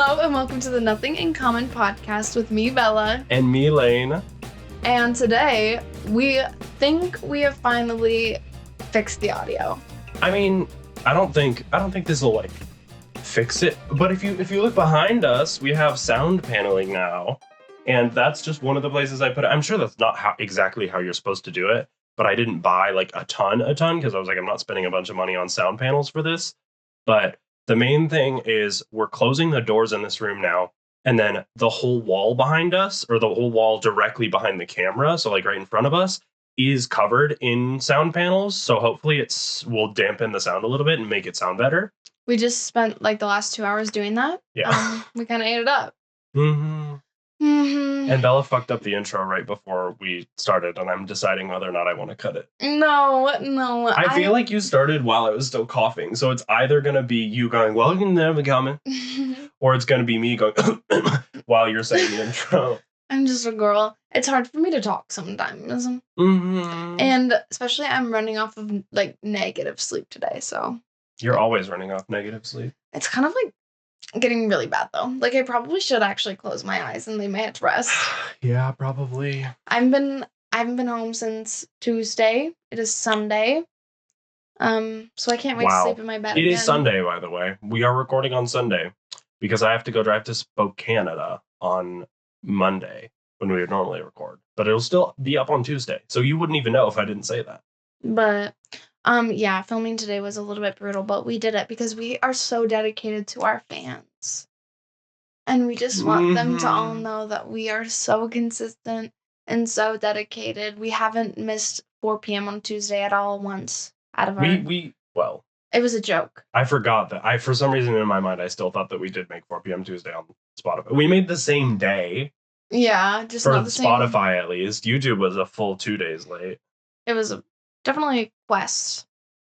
Hello and welcome to the Nothing in Common podcast with me, Bella. And me, Lane. And today, we think we have finally fixed the audio. I mean, I don't think this will fix it. But if you look behind us, we have sound paneling now. And that's just one of the places I put it. I'm sure that's not exactly how you're supposed to do it. But I didn't buy a ton because I was like, I'm not spending a bunch of money on sound panels for this. But the main thing is we're closing the doors in this room now. And then the whole wall behind us, or the whole wall directly behind the camera, so right in front of us, is covered in sound panels. So hopefully will dampen the sound a little bit and make it sound better. We just spent the last 2 hours doing that. Yeah. We kind of ate it up. Mm-hmm. And Bella fucked up the intro right before we started, and I'm deciding whether or not I want to cut it. No. I feel like you started while I was still coughing, so it's either going to be you going, welcome to the comment, or it's going to be me going while you're saying the intro. I'm just a girl. It's hard for me to talk sometimes. Mm-hmm. And especially I'm running off of negative sleep today, so. You're always running off negative sleep. It's kind of getting really bad though. I probably should actually close my eyes and lay my head to rest. Yeah, probably. I haven't been home since Tuesday. It is Sunday. So I can't wait to sleep in my bed It again. is Sunday, by the way. We are recording on Sunday because I have to go drive to Spokane, Canada on Monday when we would normally record. But it'll still be up on Tuesday. So you wouldn't even know if I didn't say that. But yeah, filming today was a little bit brutal, but we did it because we are so dedicated to our fans. And we just want them to all know that we are so consistent and so dedicated. We haven't missed 4 p.m. on Tuesday at all once out of our... It was a joke. I forgot that. For some reason in my mind, I still thought that we did make 4 p.m. Tuesday on Spotify. We made the same day. Yeah, just for not the same. Spotify, at least. YouTube was a full 2 days late. It was definitely a quest.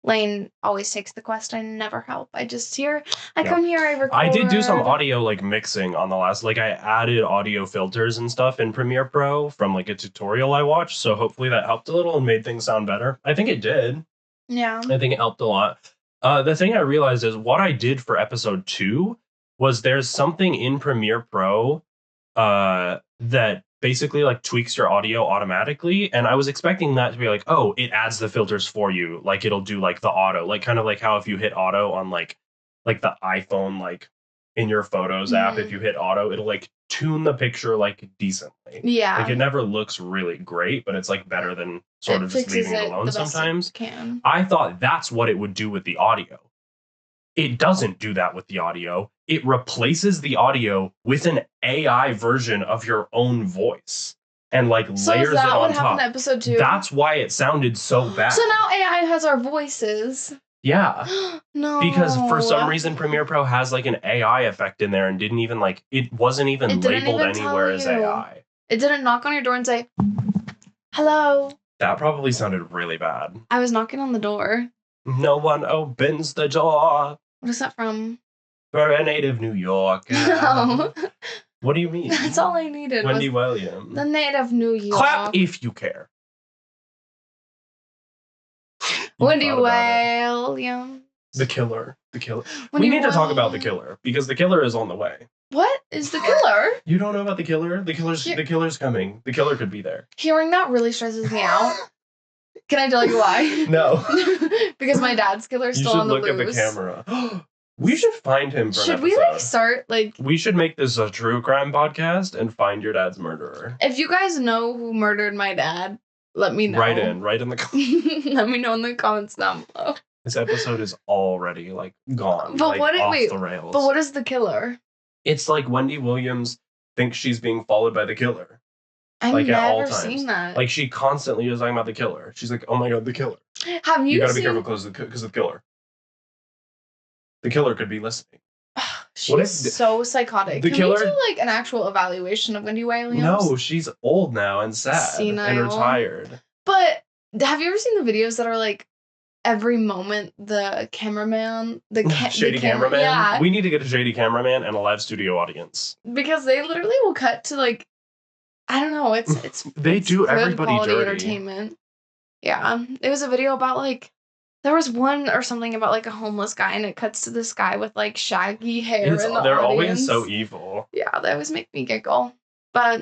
Lane always takes the quest. I never help. I just come here, I record. I did do some audio mixing on the last, I added audio filters and stuff in Premiere Pro from a tutorial I watched. So hopefully that helped a little and made things sound better. I think it did. Yeah. I think it helped a lot. The thing I realized is what I did for episode 2 was there's something in Premiere Pro that basically tweaks your audio automatically, and I was expecting that to be it adds the filters for you, it'll do the auto, kind of how if you hit auto on the iPhone, in your photos app, if you hit auto, it'll tune the picture decently. Yeah, it never looks really great, but it's better than sort of just leaving it alone sometimes. I thought that's what it would do with the audio. It doesn't do that with the audio. It replaces the audio with an AI version of your own voice and layers it on top. So is that what happened in episode 2? That's why it sounded so bad. So now AI has our voices. Yeah. No. Because for some reason Premiere Pro has an AI effect in there and didn't even it wasn't even labeled anywhere as AI. It didn't knock on your door and say, "Hello." That probably sounded really bad. I was knocking on the door. No one opens the door. What is that from? For a native New Yorker. No. What do you mean? That's all I needed. Wendy Williams. The native New York. Clap if you care. Wendy Williams. The killer. We need to talk about the killer because the killer is on the way. What is the killer? You don't know about the killer? The killer's coming. The killer could be there. Hearing that really stresses me out. Can I tell you why? No. Because my dad's killer is still on the loose. You should look at the camera. We should find him for an episode. Should we start We should make this a true crime podcast and find your dad's murderer. If you guys know who murdered my dad, let me know. Write in the comments. Let me know in the comments down below. This episode is already gone. But off the rails. But what is the killer? It's Wendy Williams thinks she's being followed by the killer. I've never seen that. She constantly is talking about the killer. She's oh my god, the killer. Have you gotta be careful because of the killer. The killer could be listening. She's so psychotic. The Can we killer... do an actual evaluation of Wendy Williams? No, she's old now and sad Senile. and retired. But have you ever seen the videos that are every moment the cameraman, shady cameraman? Yeah. We need to get a shady cameraman and a live studio audience. Because they literally will cut to I don't know, it's they do everybody dirty. Entertainment. Yeah. It was a video about There was one or something about, like, a homeless guy, and it cuts to this guy with, like, shaggy hair in the They're audience. always so evil. Yeah, they always make me giggle. But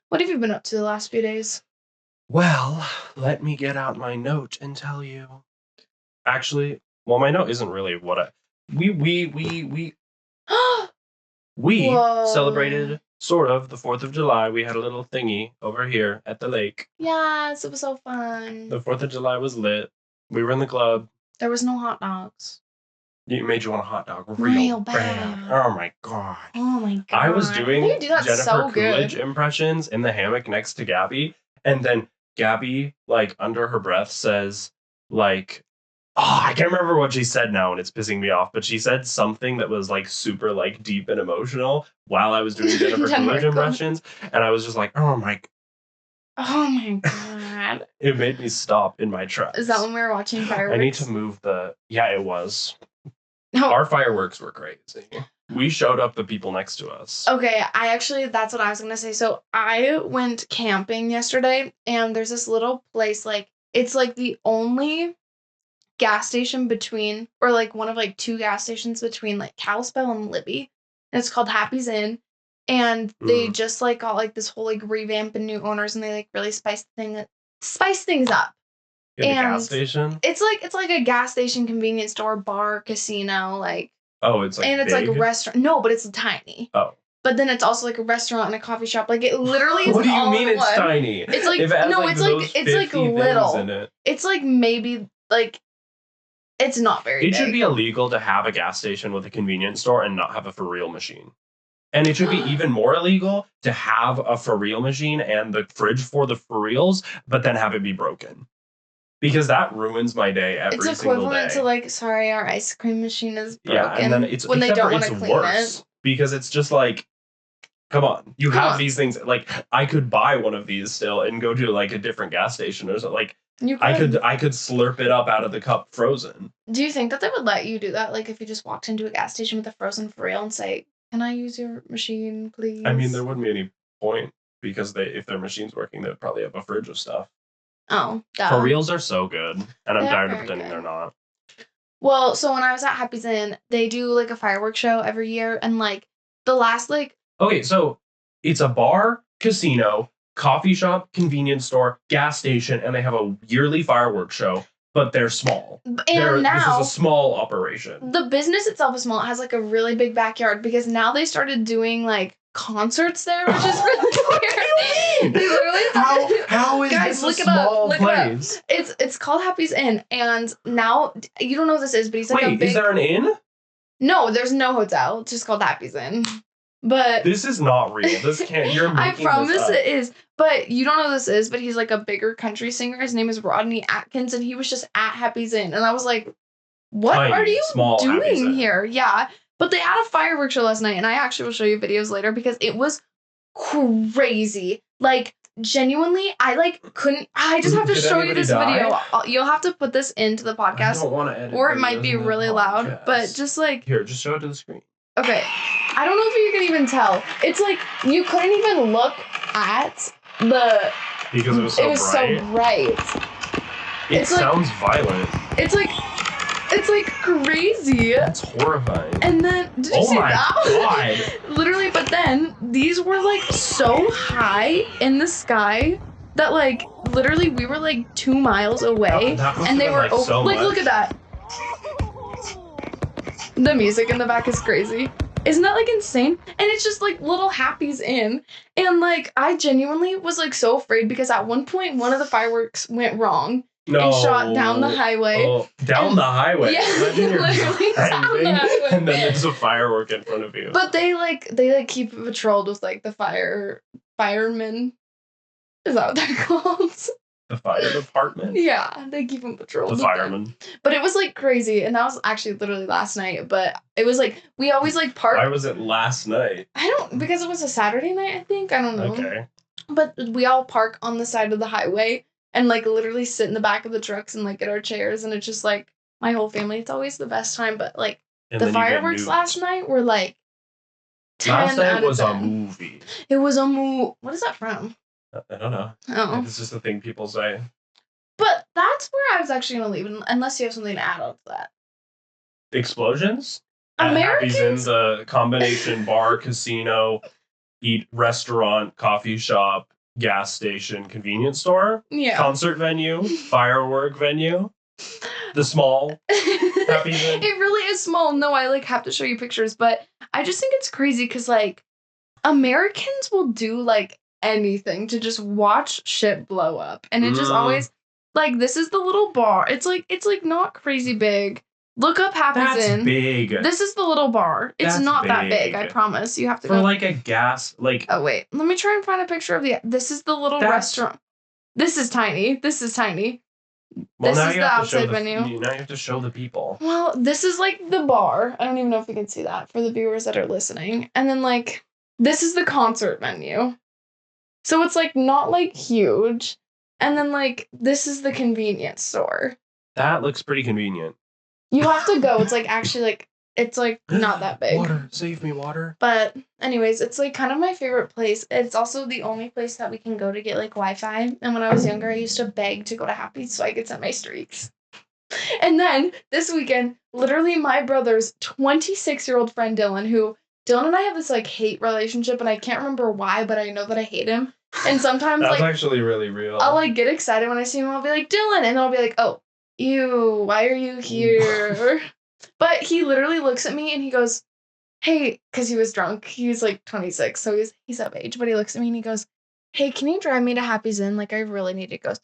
what have you been up to the last few days? Well, let me get out my note and tell you. Actually, well, my note isn't really what I... We Whoa. celebrated, sort of, the 4th of July. We had a little thingy over here at the lake. Yes, it was so fun. The 4th of July was lit. We were in the club. There was no hot dogs. It made you want a hot dog Real bad. Oh my god. Oh my god. I was doing They do that Jennifer so Coolidge good. impressions in the hammock next to Gabby, and then Gabby, like, under her breath says, like, oh, I can't remember what she said now, and it's pissing me off, but she said something that was, like, super, like, deep and emotional while I was doing Jennifer Coolidge impressions, and I was just like, oh my god. It made me stop in my tracks. Is that when we were watching fireworks? I need to move the... Yeah, it was. No. Our fireworks were crazy. We showed up the people next to us. Okay, that's what I was gonna say. So I went camping yesterday, and there's this little place, like, it's like the only gas station between, or like one of like 2 gas stations between like Kalispell and Libby. And it's called Happy's Inn. And they just like got like this whole like revamp and new owners, and they like really spice things up. In the gas station? It's like a gas station, convenience store, bar, casino, like. Oh, it's like and it's big? like a restaurant. No, but it's tiny. Oh. But then it's also like a restaurant and a coffee shop. Like, it literally is. What do you mean it's one. tiny? It's like if it has, no, like, it's like little. In it. It's like maybe like it's not very It big. should be illegal to have a gas station with a convenience store and not have a for real machine. And it should be even more illegal to have a for real machine and the fridge for the for reals, but then have it be broken. Because that ruins my day every single day. It's equivalent to like, sorry, our ice cream machine is broken. Yeah, and then it's when they don't want to clean worse, it. Because it's just like, come on, you have these things. Like, I could buy one of these still and go to like a different gas station or something. Like, I could slurp it up out of the cup frozen. Do you think that they would let you do that? Like, if you just walked into a gas station with a frozen for real and say, "Can I use your machine, please?" I mean, there wouldn't be any point, because if their machine's working, they'd probably have a fridge of stuff. Oh, duh. For reals are so good, and I'm tired of pretending they're not. Well, so when I was at Happy's Inn, they do like a fireworks show every year, and like the last like. Okay, so it's a bar, casino, coffee shop, convenience store, gas station, and they have a yearly fireworks show, but they're small. And now this is a small operation. The business itself is small. It has like a really big backyard, because now they started doing like concerts there, which is really weird. They literally how is guys, this a small place? It's called Happy's Inn, and now you don't know what this is, but he's like a big... is there an inn? No, there's no hotel. It's just called Happy's Inn. But this is not real. This can't. You're making I promise this up. it is. But you don't know who this is, but he's like a bigger country singer. His name is Rodney Atkins, and he was just at Happy's Inn, and I was like, "What are you doing here?" Yeah. But they had a fireworks show last night, and I actually will show you videos later, because it was crazy. Like, genuinely, I just have to show you this video. You'll have to put this into the podcast. I don't want to edit, or it might be really loud, but just like... Here, just show it to the screen. Okay. I don't know if you can even tell. It's like, you couldn't even look at the... Because it was so bright. It sounds violent. It's like crazy. That's horrifying. And then, did you see that? Oh my god. Literally, but then these were like so high in the sky that like literally we were like 2 miles away, and they were so like, look at that. The music in the back is crazy. Isn't that like insane? And it's just like little Happy's Inn. And like, I genuinely was like so afraid, because at one point one of the fireworks went wrong. And shot down the highway. Oh, the highway? Yeah, literally down the highway. And then there's a firework in front of you. But they keep it patrolled with like the firemen. Is that what they're called? The fire department? Yeah, they keep them patrolled. The firemen. But it was like crazy, and that was actually literally last night. But it was like, we always like park. Why was it last night? Because it was a Saturday night, I think. I don't know. Okay. But we all park on the side of the highway, and like literally sit in the back of the trucks and like get our chairs, and it's just like my whole family. It's always the best time. But like, the fireworks last night were like 10 last night out of was 10. a movie. It was a movie. What is that from? I don't know. Oh. It's just a thing people say. But that's where I was actually going to leave, unless you have something to add on to that. Explosions? At Happy's Inn, the combination bar, casino, eat, restaurant, coffee shop, gas station, convenience store, concert venue, firework venue, the small Happy's Inn. It really is small. No, I like have to show you pictures, but I just think it's crazy because like Americans will do like anything to just watch shit blow up, and it just always like this is the little bar. It's like not crazy big. Look up Happy's Inn. That's big. This is the little bar. It's not that big, I promise. You have to go. For like a gas, like... Oh, wait. Let me try and find a picture of the... This is the little restaurant. This is tiny. This is tiny. Well, this is the outside venue. Now you have to show the people. Well, this is like the bar. I don't even know if you can see that for the viewers that are listening. And then like, this is the concert venue. So it's like not like huge. And then like, this is the convenience store. That looks pretty convenient. You have to go. It's like actually like it's like not that big. Water, save me water. But anyways, it's like kind of my favorite place. It's also the only place that we can go to get like Wi-Fi. And when I was younger, I used to beg to go to Happy's so I could set my streaks. And then this weekend, literally my brother's 26-year-old friend Dylan and I have this like hate relationship, and I can't remember why, but I know that I hate him. And sometimes that's like actually really real. I'll like get excited when I see him. I'll be like, Dylan, and then I'll be like, oh. Ew, why are you here? But he literally looks at me and he goes, hey, because he was drunk. He was like 26, so he's of age. But he looks at me and he goes, hey, can you drive me to Happy's Inn? Like, I really need to go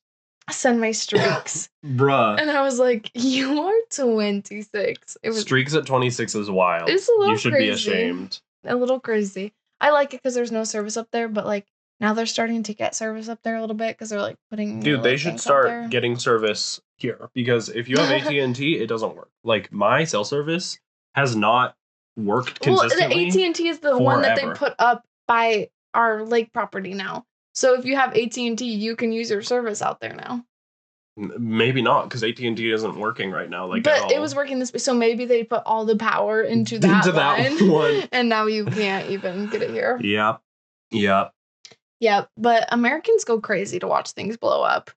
send my streaks. Bruh. And I was like, you are 26. Streaks at 26 is wild. It's a little You should crazy. Be ashamed. A little crazy. I like it because there's no service up there, but like, now they're starting to get service up there a little bit because they're like putting. Dude, they should start getting service here, because if you have AT&T, it doesn't work. Like my cell service has not worked consistently. Well, the AT&T is the one that they put up by our lake property now. So if you have AT&T, you can use your service out there now. Maybe not, because AT&T isn't working right now. Like, but it was working this way, so maybe they put all the power into that one, and now you can't even get it here. Yeah, but Americans go crazy to watch things blow up.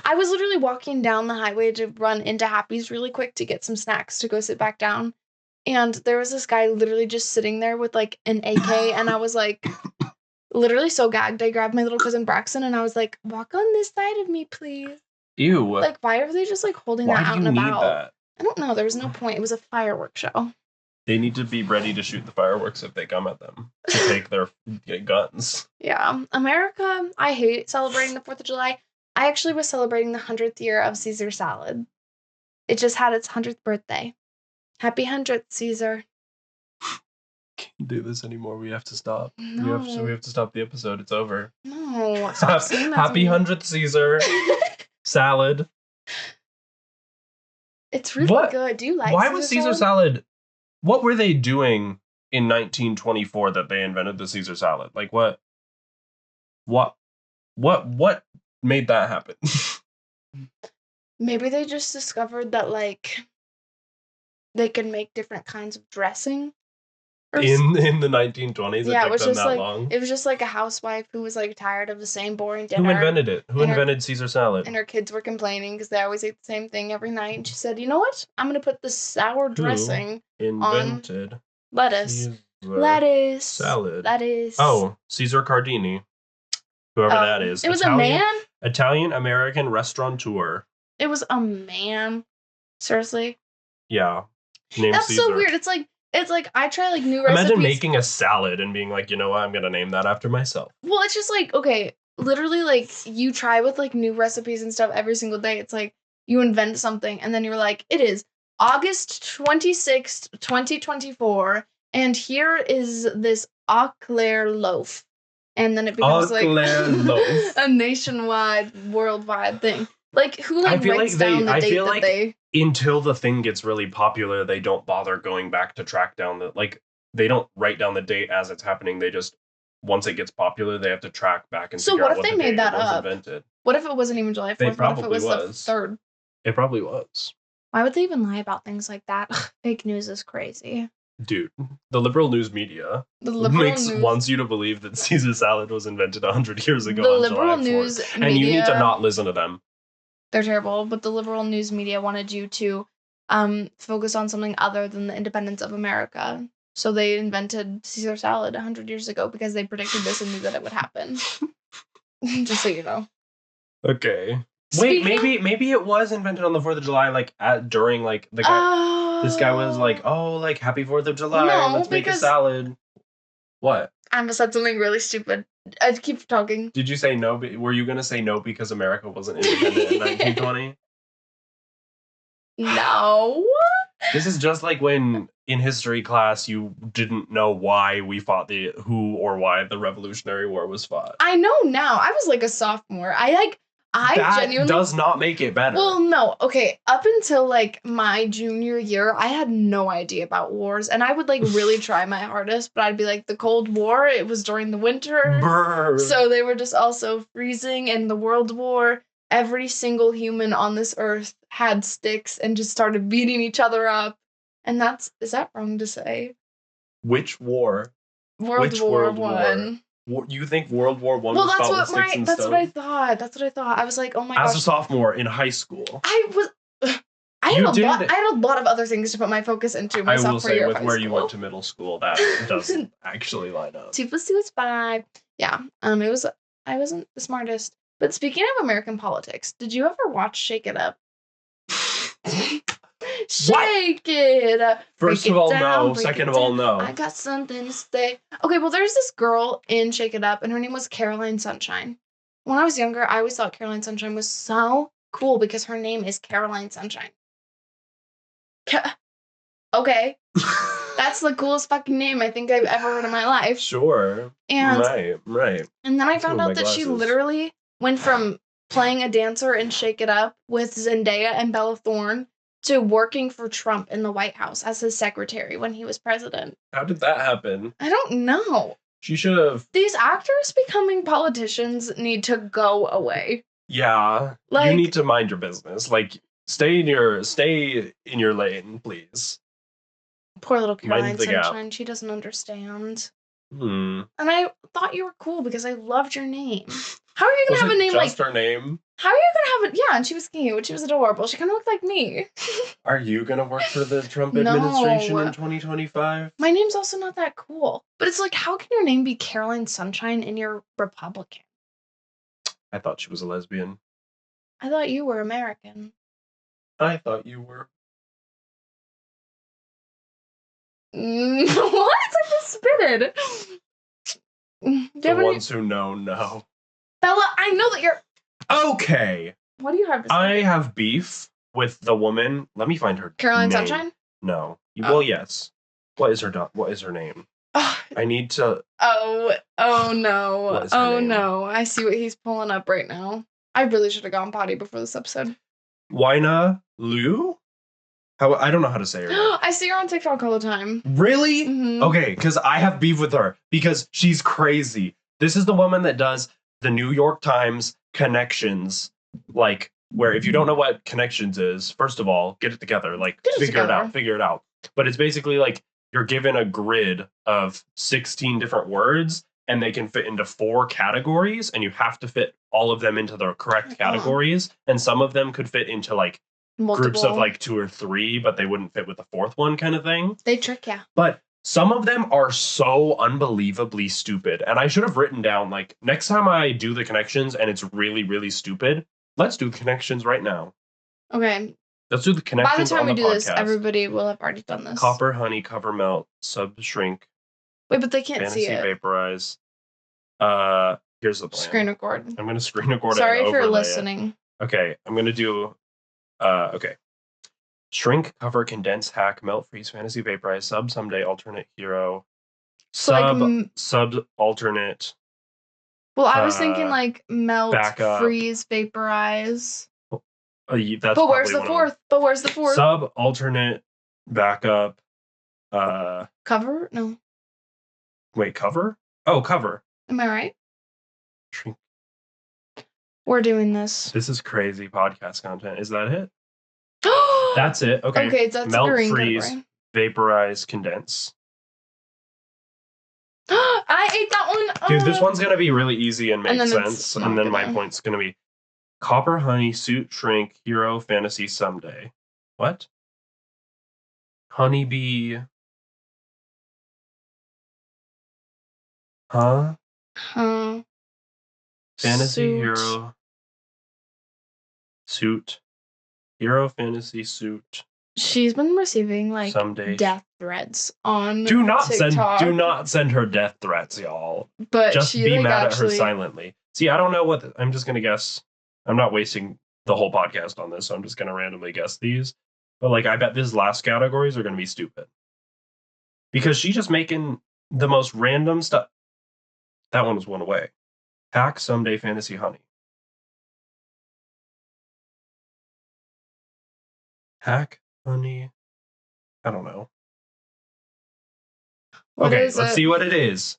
I was literally walking down the highway to run into Happy's really quick to get some snacks to go sit back down. And there was this guy literally just sitting there with like an AK. And I was like, literally so gagged. I grabbed my little cousin Braxton and I was like, walk on this side of me, please. Ew. Like, why are they just like holding that out and about? That? I don't know. There was no point. It was a fireworks show. They need to be ready to shoot the fireworks if they come at them to take their guns. Yeah. America, I hate celebrating the 4th of July. I actually was celebrating the 100th year of Caesar salad. It just had its 100th birthday. Happy 100th, Caesar. Can't do this anymore. We have to stop. No. We have to stop the episode. It's over. No. Stop saying that. Happy 100th, Caesar. Salad. It's really good. Do you like Why was Caesar salad? What were they doing in 1924 that they invented the Caesar salad? Like what made that happen? Maybe they just discovered that like they could make different kinds of dressing. In the 1920s, yeah, it took them that like, long. It was just like a housewife who was like tired of the same boring dinner. Who invented it? Who invented Caesar salad? And her kids were complaining because they always ate the same thing every night. And she said, "You know what? I'm gonna put the sour dressing invented on lettuce, Caesar salad, lettuce." Oh, Caesar Cardini, whoever that is. It was a man. Italian American restaurateur. It was a man. Seriously. Yeah. That's Caesar. So weird. It's like I try like new recipes. Imagine making a salad and being like, you know what, I'm gonna name that after myself. Well, it's just like, okay, literally like you try with like new recipes and stuff every single day. It's like you invent something and then you're like, it is August 26th, 2024, and here is this au clair loaf. And then it becomes like a nationwide, worldwide thing. Like who like writes down the date that they until the thing gets really popular, they don't bother going back to track down they don't write down the date as it's happening. They just once it gets popular, they have to track back and figure out what they made that up. Invented. What if it wasn't even July 4th? What if it was the 3rd? It probably was. Why would they even lie about things like that? Fake news is crazy. Dude, the liberal news media wants you to believe that Caesar salad was invented 100 years ago on July 4th. And you need to not listen to them. They're terrible, but the liberal news media wanted you to focus on something other than the independence of America. So they invented Caesar salad 100 years ago because they predicted this and knew that it would happen. Just so you know. Okay. Speaking Wait, maybe it was invented on the 4th of July, like during like the guy. This guy was like, "Oh, like happy 4th of July, No, let's make a because- salad." What? I almost said something really stupid. I keep talking. Did you say no? Were you gonna say no because America wasn't independent in 1920? No. This is just like when in history class you didn't know why we fought why the Revolutionary War was fought. I know now. I was like a sophomore. That genuinely does not make it better. Well, no. Okay, up until like my junior year, I had no idea about wars, and I would like really try my hardest, but I'd be like, the Cold War, it was during the winter. Brr. So they were just also freezing, and the World War, every single human on this earth had sticks and just started beating each other up. And is that wrong to say? Which war? World War One. You think World War One? Well, was fought with sticks and that's stone? what I thought. That's what I thought. I was like, oh my gosh. As a sophomore in high school, I had a lot of other things to put my focus into my sophomore year of high school. Where you went to middle school, that doesn't actually line up. 2 + 2 is 5. Yeah. I wasn't the smartest. But speaking of American politics, did you ever watch Shake It Up? Shake it up. First of all, no. Second of all, no. I got something to say. Okay, well, there's this girl in Shake It Up, and her name was Caroline Sunshine. When I was younger, I always thought Caroline Sunshine was so cool because her name is Caroline Sunshine. Okay. That's the coolest fucking name I think I've ever heard in my life. Sure. And right. And then I found out that she literally went from playing a dancer in Shake It Up with Zendaya and Bella Thorne to working for Trump in the White House as his secretary when he was president. How did that happen? I don't know. She should have. These actors becoming politicians need to go away. Yeah. You need to mind your business. Like, stay in your lane, please. Poor little Caroline Sunshine. She doesn't understand. And I thought you were cool because I loved your name. How are you gonna have a name like her name? How are you gonna have it? Yeah, and she was cute. She was adorable. She kind of looked like me. Are you gonna work for the Trump administration in 2025? My name's also not that cool. But it's like, how can your name be Caroline Sunshine and you're Republican? I thought she was a lesbian. I thought you were American. I thought you were. What? I just spitted. The ones who know. Bella, I know that you're... Okay. What do you have to say? I have beef with the woman. Let me find her Caroline name. Sunshine? No. Well, yes. What is her name? I need to... Oh no. Oh no. I see what he's pulling up right now. I really should have gone potty before this episode. Wina Liu? I don't know how to say her name. I see her on TikTok all the time. Really? Mm-hmm. Okay, because I have beef with her because she's crazy. This is the woman that does the New York Times connections, like where if you don't know what connections is, first of all, get it together, like figure it out. But it's basically like you're given a grid of 16 different words and they can fit into 4 categories and you have to fit all of them into the correct categories. And some of them could fit into like groups of like 2 or 3, but they wouldn't fit with the 4th one kind of thing. They trick you. But some of them are so unbelievably stupid. And I should have written down, like, next time I do the connections and it's really, really stupid, let's do the connections right now. Okay. Let's do the connections. By the time we do this, everybody will have already done this. Copper, honey, cover, melt, sub, shrink. Wait, but they can't see it. Fantasy, vaporize. Here's the plan. Screen record. I'm going to screen record it. Sorry if you're listening. Okay, I'm going to do... okay. Shrink, cover, condense, hack, melt, freeze, fantasy, vaporize, sub, someday, alternate, hero, sub, alternate. Well, I was thinking like melt, freeze, vaporize. That's but where's the fourth? But where's the fourth? Sub, alternate, backup. Cover? No. Wait, cover? Oh, cover. Am I right? Shrink. We're doing this. This is crazy podcast content. Is that it? That's it. Okay. Okay, that's melt, green freeze, category. Vaporize, condense. I ate that one. Dude, this one's gonna be really easy and make sense. And then my point's gonna be Copper Honey Suit Shrink Hero Fantasy Someday. What? Honeybee. Huh? Huh. Fantasy Suit. Hero. Suit. Hero Fantasy Suit. She's been receiving like Someday. death threats on Do not TikTok. send her death threats, y'all. But Just she be like mad actually... at her silently. See, I don't know what I'm just gonna guess. I'm not wasting the whole podcast on this, so I'm just gonna randomly guess these. But like, I bet these last categories are gonna be stupid because she's just making the most random stuff. That one was one away. Hack Someday Fantasy Honey. Hack Honey. I don't know. What okay, is let's it? see what it is.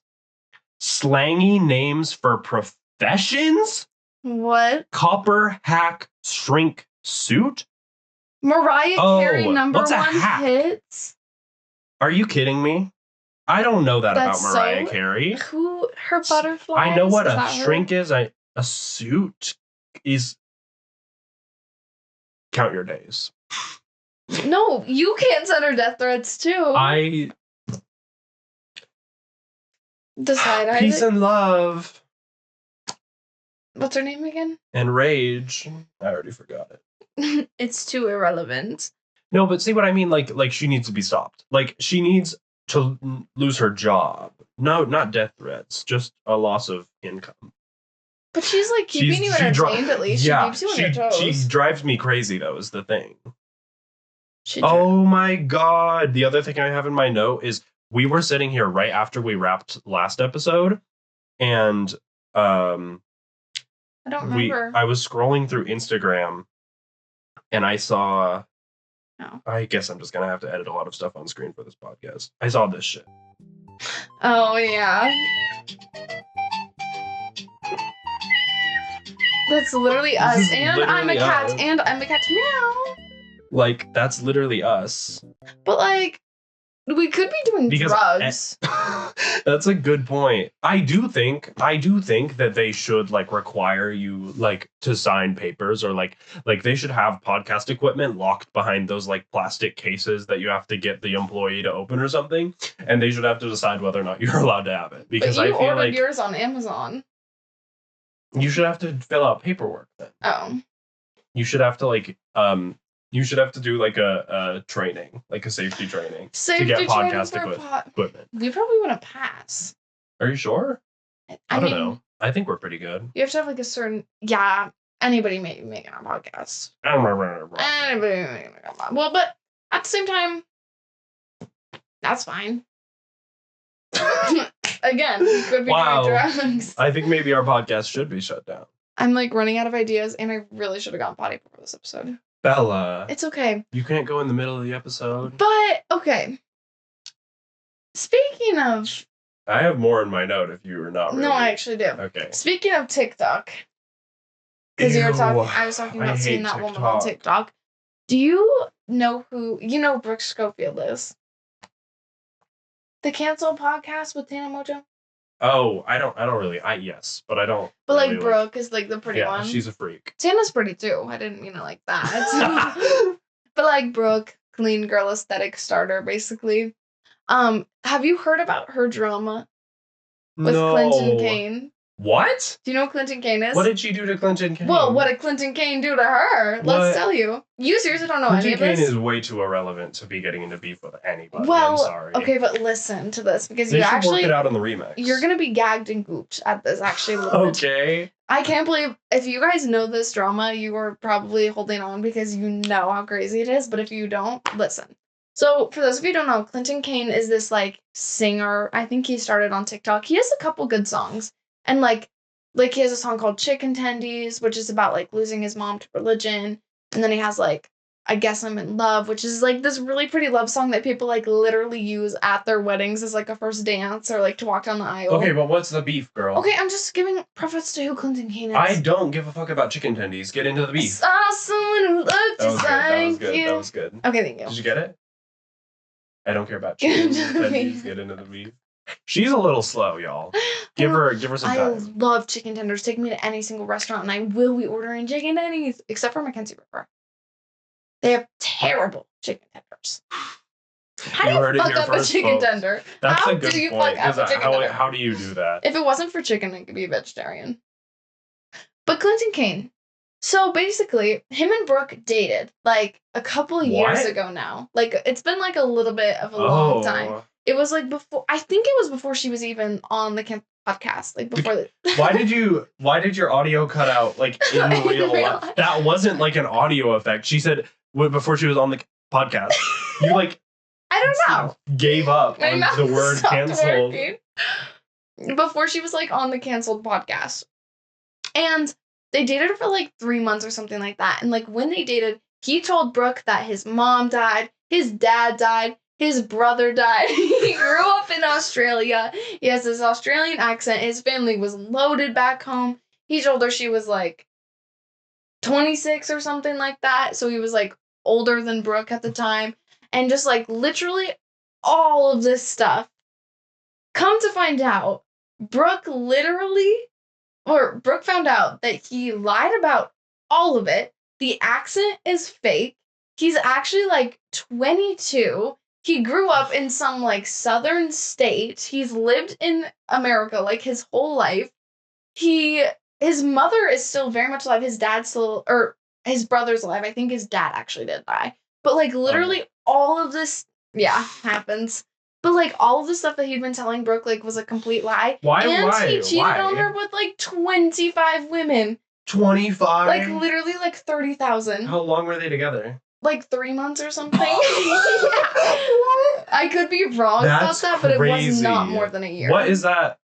Slangy names for professions? What? Copper hack shrink suit? Mariah Carey number what's a one hack? hits? Are you kidding me? I don't know that That's about Mariah Carey. Who? Her butterflies? I know what Is a that shrink her? is. A suit is... Count your days. No, you can't send her death threats too. Decide. Peace and love. What's her name again? And rage. I already forgot it. It's too irrelevant. No, but see what I mean? Like she needs to be stopped. Like she needs to lose her job. No, not death threats. Just a loss of income. But she's like keeping you entertained at least. Yeah, she keeps you on your toes. She drives me crazy though, is the thing. Oh my god. The other thing I have in my note is we were sitting here right after we wrapped last episode, and I don't remember. I was scrolling through Instagram and I saw... No. I guess I'm just gonna have to edit a lot of stuff on screen for this podcast. I saw this shit. Oh yeah. That's literally us. And I'm a cat. And I'm a cat. Meow. Like, that's literally us. But like, we could be doing drugs. That's a good point. I do think that they should like require you like to sign papers, or like they should have podcast equipment locked behind those like plastic cases that you have to get the employee to open or something, and they should have to decide whether or not you're allowed to have it. Because but you I feel ordered like yours on Amazon. You should have to fill out paperwork then. Oh. You should have to like you should have to do like a training, like a safety training to get podcast equipment. We probably want to pass. Are you sure? I don't know. I think we're pretty good. You have to have like a certain... Yeah, anybody may be making a podcast. Anybody making a podcast. Well, but at the same time, that's fine. Again, we could be doing drugs. I think maybe our podcast should be shut down. I'm like running out of ideas, and I really should have gone potty before this episode. Bella. It's okay. You can't go in the middle of the episode. But, okay. Speaking of... I have more in my note if you are not really... No, I actually do. Okay. Speaking of TikTok, because you were talking, I was talking about seeing that woman on TikTok. Do you know who... You know Brooke Schofield is? The Cancel podcast with Tana Mojo? Oh, I don't really... yes, but I don't... But really like Brooke is like the pretty one. Yeah, she's a freak. Tana's pretty too. I didn't mean it like that. But like Brooke, clean girl aesthetic starter, basically. Have you heard about her drama with Clinton Kane? What? Do you know who Clinton Kane is? What did she do to Clinton Kane? Well, what did Clinton Kane do to her? What? Let's tell you. You seriously don't know any of this? Clinton Kane is way too irrelevant to be getting into beef with anybody. Well, I'm sorry. Okay, but listen to this, because they should work it out on the remix. You're gonna be gagged and gooped at this actually a little bit. Okay. I can't believe, if you guys know this drama, you are probably holding on because you know how crazy it is, but if you don't, listen. So, for those of you who don't know, Clinton Kane is this, like, singer. I think he started on TikTok. He has a couple good songs. And, like he has a song called Chicken Tendies, which is about, like, losing his mom to religion. And then he has, like, I Guess I'm in Love, which is, like, this really pretty love song that people, like, literally use at their weddings as, like, a first dance or, like, to walk down the aisle. Okay, but what's the beef, girl? Okay, I'm just giving preface to who Clinton Kane is. I don't give a fuck about chicken tendies. Get into the beef. I saw someone who looked just like you. That was good. Okay, thank you. Did you get it? I don't care about chicken tendies. Get into the beef. She's a little slow, y'all. Give her some I time. love chicken tenders. Take me to any single restaurant, and I will be ordering chicken tenders, except for Mackenzie River. They have terrible chicken tenders. How do you fuck up a chicken tender? That's How a good do you point. fuck up a chicken tender? How do you do that? If it wasn't for chicken, it could be a vegetarian. But Clinton Kane. So basically, him and Brooke dated like a couple of years ago now. Like it's been like a little bit of a long time. It was like before. I think it was before she was even on the podcast. Like before. Why did your audio cut out like in real life? That wasn't like an audio effect. She said before she was on the podcast. You like. I don't know. Gave up on the word canceled. Before she was like on the canceled podcast. And they dated for like 3 months or something like that. And like when they dated, he told Brooke that his mom died, his dad died, his brother died. He grew up in Australia. He has this Australian accent. His family was loaded back home. He told her she was like 26 or something like that. So he was like older than Brooke at the time. And just like literally all of this stuff. Come to find out, Brooke found out that he lied about all of it. The accent is fake. He's actually like 22. He grew up in some like southern state. He's lived in America like his whole life. His mother is still very much alive. His dad's still, or his brother's alive. I think his dad actually did die. But like literally all of this, happens. But like all of the stuff that he'd been telling Brooke like was a complete lie. Why? He cheated on her with like 25 women. 25? Like literally like 30,000. How long were they together? Like 3 months or something. I could be wrong about that, but it was not more than a year. What is that?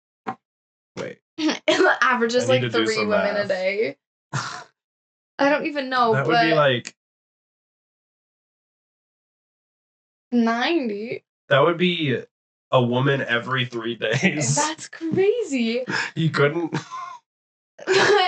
Wait. It averages like 3 women a day. I don't even know. That would be like 90. That would be a woman every 3 days. That's crazy. You couldn't.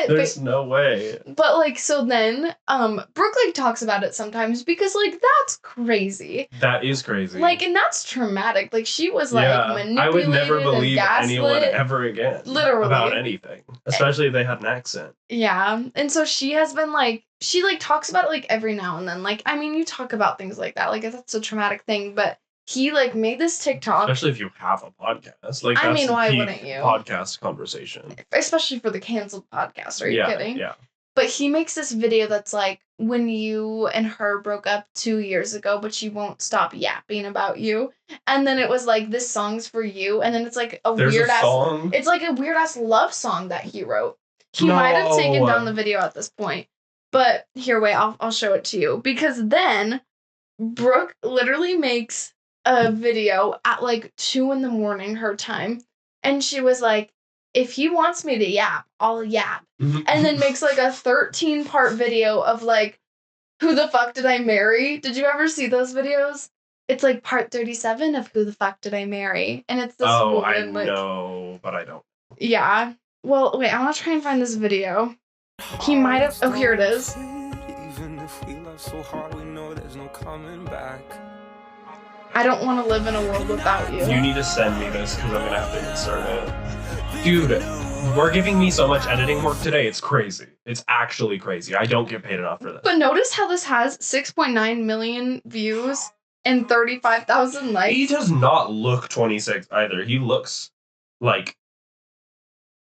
There's no way. But like, so then, Brooke like talks about it sometimes because like that's crazy. That is crazy. Like, and that's traumatic. Like, she was like manipulated. I would never believe anyone gaslit. ever again. Literally. About anything, especially if they had an accent. Yeah, and so she has been like, she like talks about it like every now and then. Like, I mean, you talk about things like that. Like, that's a traumatic thing, but. He like made this TikTok. Especially if you have a podcast. Like I mean, why wouldn't you? Podcast conversation. Especially for the canceled podcast. Are you kidding? Yeah. But he makes this video that's like when you and her broke up 2 years ago, but she won't stop yapping about you. And then it was like, this song's for you. And then it's like There's weird ass song? It's like a weird ass love song that he wrote. He might have taken down the video at this point. But here, wait, I'll show it to you. Because then Brooke literally makes a video at like 2 a.m. her time, and she was like, if he wants me to yap, I'll yap. And then makes like a 13-part video of like, who the fuck did I marry? Did you ever see those videos? It's like part 37 of Who the Fuck Did I Marry? And it's this woman I like, know, but I don't. Yeah. Well, wait, I want to try and find this video. He might have, oh, here it is. Even if we love so hard, we know there's no coming back. I don't want to live in a world without you. You need to send me this because I'm going to have to insert it. Dude, we're giving me so much editing work today. It's crazy. It's actually crazy. I don't get paid enough for this. But notice how this has 6.9 million views and 35,000 likes. He does not look 26 either. He looks like...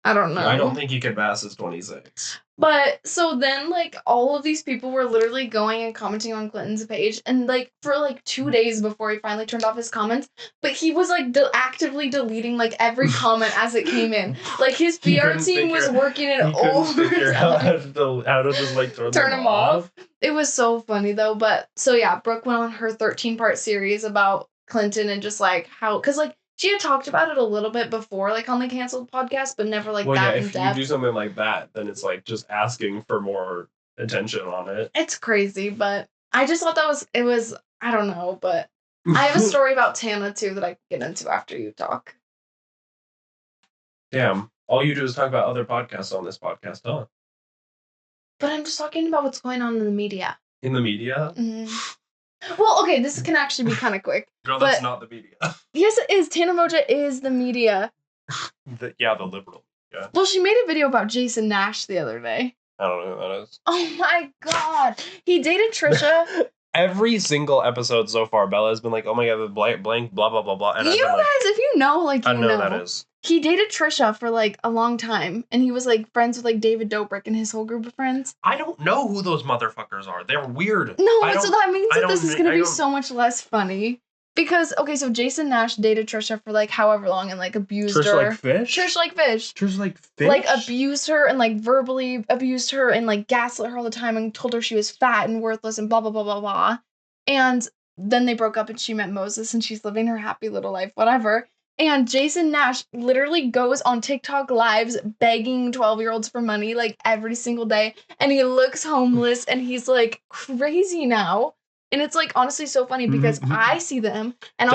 I don't know. I don't think he could pass as 26. But so then, like, all of these people were literally going and commenting on Clinton's page, and like for like 2 days before he finally turned off his comments. But he was like actively deleting like every comment as it came in. Like his PR team was working it overtime. How to just like turn them off. It was so funny though. But so yeah, Brooke went on her 13-part series about Clinton and just like how, because like. She had talked about it a little bit before, like on the canceled podcast, but never like that in depth. If you do something like that, then it's like just asking for more attention on it. It's crazy, but I just thought it was, I don't know, but I have a story about Tana too that I can get into after you talk. Damn, all you do is talk about other podcasts on this podcast, huh? But I'm just talking about what's going on in the media. In the media? Mm-hmm. Well, okay, this can actually be kind of quick. Girl, but that's not the media. Yes, it is. Tana Moja is the media. The liberal. Yeah. Well, she made a video about Jason Nash the other day. I don't know who that is. Oh my god. He dated Trisha. Every single episode so far, Bella has been like, oh my god, the blank, blah, blah, blah, blah. And You I've been guys, like, if you know, like, I you know know. that is. He dated Trisha for, like, a long time. And he was, like, friends with, like, David Dobrik and his whole group of friends. I don't know who those motherfuckers are. They're weird. No, so that means that this is going to be so much less funny. Because, okay, so Jason Nash dated Trisha for, like, however long and, like, abused Trish her. like fish? Trish like fish. Trish like fish? Like, abused her and, like, verbally abused her and, like, gaslit her all the time and told her she was fat and worthless and blah, blah, blah, blah, blah. And then they broke up and she met Moses and she's living her happy little life, whatever. And Jason Nash literally goes on TikTok lives begging 12-year-olds for money, like, every single day. And he looks homeless and he's, like, crazy now. And it's, like, honestly so funny because I see them and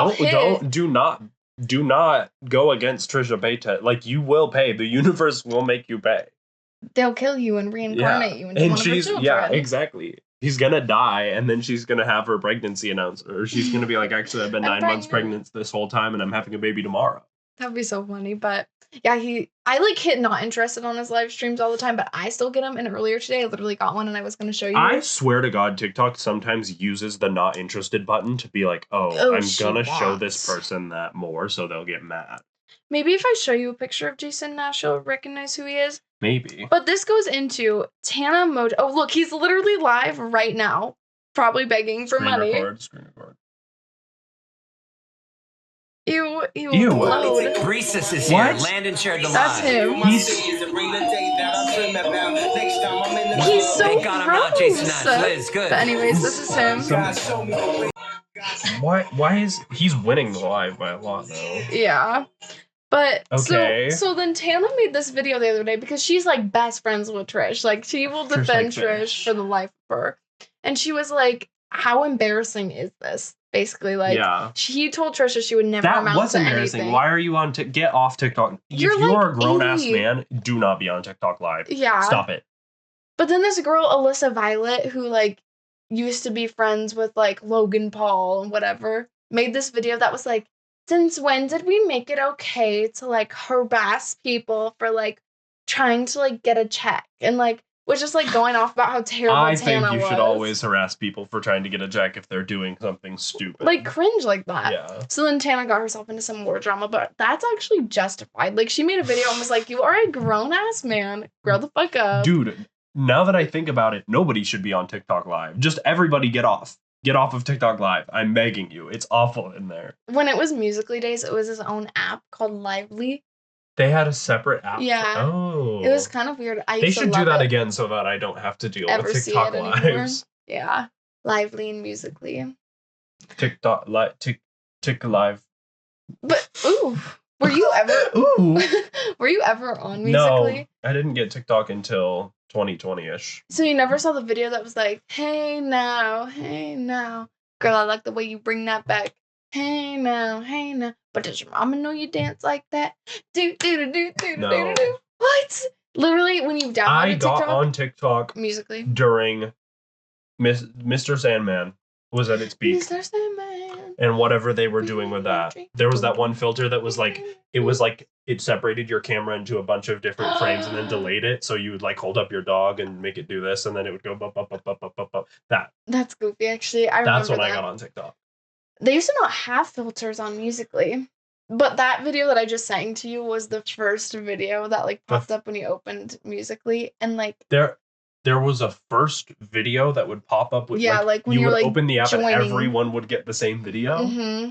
do not go against Trisha Paytas. Like, you will pay. The universe will make you pay. They'll kill you and reincarnate you into one of her children. Yeah, exactly. He's gonna die, and then she's gonna have her pregnancy announced, or she's gonna be like, actually, I've been 9 months pregnant this whole time, and I'm having a baby tomorrow. That'd be so funny, but yeah, I like hit not interested on his live streams all the time, but I still get them. And earlier today, I literally got one, and I was going to show you. I swear to God, TikTok sometimes uses the not interested button to be like, oh I'm gonna show this person that more, so they'll get mad. Maybe if I show you a picture of Jason Nash, you'll recognize who he is. Maybe. But this goes into Tana Moja. Oh, look, he's literally live right now, probably begging for money. Screen record. Ew. Rhesus is here. Landon shared the That's him. He's so gross. Liz, good. But anyways, this is him. Why is he's winning the live by a lot though? Yeah. But okay. so then Tana made this video the other day because she's like best friends with Trish. Like she will defend Trish for the life of her. And she was like, how embarrassing is this? Basically, like, she told Trisha she would never amount to anything. That was embarrassing. Why are you on get off TikTok? If you're a grown-ass man, do not be on TikTok Live. Yeah. Stop it. But then this girl, Alyssa Violet, who, like, used to be friends with, like, Logan Paul and whatever, made this video that was like, since when did we make it okay to, like, harass people for, like, trying to, like, get a check? And, like, was just like going off about how terrible Tana was. I think you should always harass people for trying to get a check if they're doing something stupid. Like cringe like that. Yeah. So then Tana got herself into some more drama, but that's actually justified. Like she made a video and was like, you are a grown ass man. Grow the fuck up. Dude, now that I think about it, nobody should be on TikTok Live. Just everybody get off. Get off of TikTok Live. I'm begging you. It's awful in there. When it was Musical.ly days, it was his own app called Lively. They had a sepaate app. Yeah. Oh. It was kind of weird. They should do that again so that I don't have to deal with TikTok Lives. Yeah. Lively and Musical.ly. TikTok Live. Tick Live. But ooh. Were you ever Were you ever on Musical.ly? No, I didn't get TikTok until 2020-ish. So you never saw the video that was like, hey now. Girl, I like the way you bring that back. Hey now. But does your mama know you dance like that? Do. What? Literally, when you downloaded TikTok. I got on TikTok Musical.ly during Mr. Sandman was at its peak. Mr. Sandman. And whatever they were doing with that. There was that one filter that was like, it separated your camera into a bunch of different frames and then delayed it. So you would like hold up your dog and make it do this, and then it would go up. That's goofy, actually. I remember That's when that. I got on TikTok. They used to not have filters on Musical.ly. But that video that I just sang to you was the first video that like popped up when you opened Musical.ly, and like there was a first video that would pop up with like when you would like open the app joining. and everyone would get the same video. Mm-hmm.